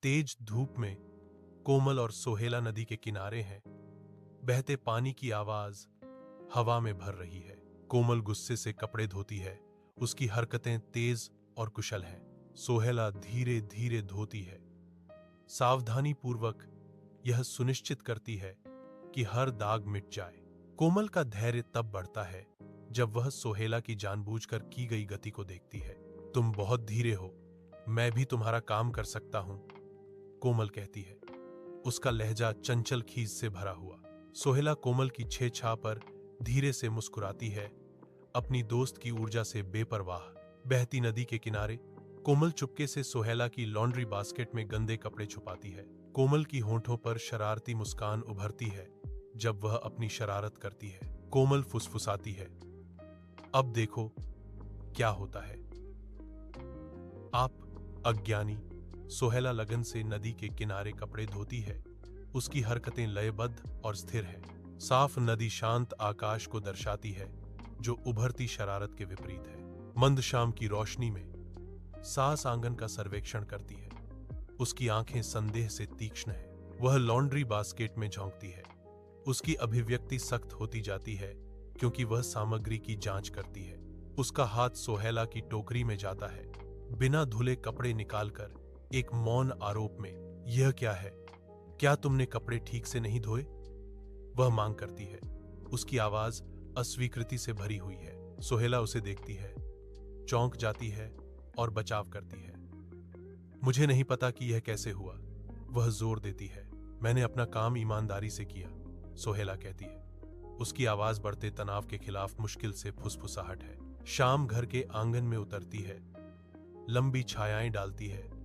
तेज धूप में कोमल और सोहेला नदी के किनारे हैं। बहते पानी की आवाज हवा में भर रही है। कोमल गुस्से से कपड़े धोती है। उसकी हरकतें तेज और कुशल हैं। सोहेला धीरे धीरे धोती है, सावधानी पूर्वक यह सुनिश्चित करती है कि हर दाग मिट जाए। कोमल का धैर्य तब बढ़ता है जब वह सोहेला की जानबूझकर की गई गति को देखती है। तुम बहुत धीरे हो, मैं भी तुम्हारा काम कर सकता हूं, कोमल कहती है, उसका लहजा चंचल खीज से भरा हुआ। सोहेला कोमल की छेछा पर धीरे से मुस्कुराती है, अपनी दोस्त की ऊर्जा से बेपरवाह। बहती नदी के किनारे कोमल चुपके से सोहेला की लॉन्ड्री बास्केट में गंदे कपड़े छुपाती है। कोमल की होंठों पर शरारती मुस्कान उभरती है जब वह अपनी शरारत करती है। कोमल फुसफुसाती है, अब देखो क्या होता है। आप अज्ञानी। सोहेला लगन से नदी के किनारे कपड़े धोती है। उसकी हरकतें लयबद्ध और स्थिर हैं। साफ नदी शांत आकाश को दर्शाती है, जो उभरती शरारत के विपरीत है। मंद शाम की रोशनी में सास आंगन का सर्वेक्षण करती है। उसकी आंखें संदेह से तीक्ष्ण हैं। वह लॉन्ड्री बास्केट में झांकती है। उसकी अभिव्यक्ति सख्त होती जाती है क्योंकि वह सामग्री की जांच करती है। उसका हाथ सोहेला की टोकरी में जाता है, बिना धुले कपड़े निकालकर एक मौन आरोप में। यह क्या है? क्या तुमने कपड़े ठीक से नहीं धोए? वह मांग करती है। उसकी आवाज अस्वीकृति से भरी हुई है। सोहेला उसे देखती है, चौंक जाती है और बचाव करती है। मुझे नहीं पता कि यह कैसे हुआ, वह जोर देती है। मैंने अपना काम ईमानदारी से किया, सोहेला कहती है। उसकी आवाज बढ़ते तनाव के खिलाफ मुश्किल से फुसफुसाहट है। शाम घर के आंगन में उतरती है, लंबी छायाएं डालती है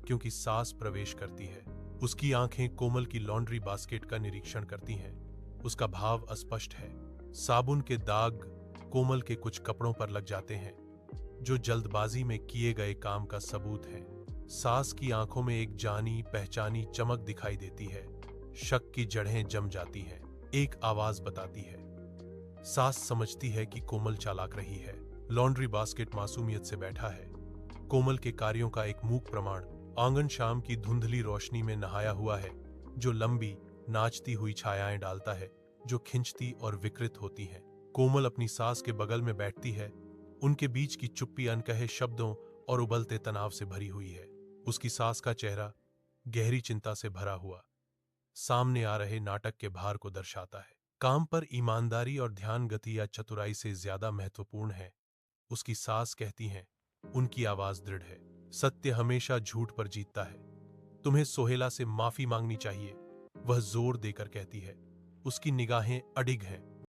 क्योंकि सास प्रवेश करती है। उसकी आंखें कोमल की लॉन्ड्री बास्केट का निरीक्षण करती हैं। उसका भाव अस्पष्ट है। साबुन के दाग कोमल के कुछ कपड़ों पर लग जाते हैं, जो जल्दबाजी में किए गए काम का सबूत है। सास की आंखों में एक जानी पहचानी चमक दिखाई देती है। शक की जड़ें जम जाती हैं। एक आवाज बताती है। सास समझती है कि कोमल चालाक रही है। लॉन्ड्री बास्केट मासूमियत से बैठा है। कोमल के कार्यों का एक मूक प्रमाण आंगन शाम की धुंधली रोशनी में नहाया हुआ है, जो लंबी नाचती हुई छायाएं डालता है, जो खिंचती और विकृत होती हैं। कोमल अपनी सास के बगल में बैठती है। उनके बीच की चुप्पी अनकहे शब्दों और उबलते तनाव से भरी हुई है। उसकी सास का चेहरा गहरी चिंता से भरा हुआ सामने आ रहे नाटक के भार को दर्शाता है। काम पर ईमानदारी और ध्यान गति या चतुराई से ज्यादा महत्वपूर्ण है, उसकी सास कहती हैं। उनकी आवाज दृढ़ है। सत्य हमेशा झूठ पर जीतता है। तुम्हें सोहेला से माफी मांगनी चाहिए, वह जोर देकर कहती है। उसकी निगाहें अडिग हैं,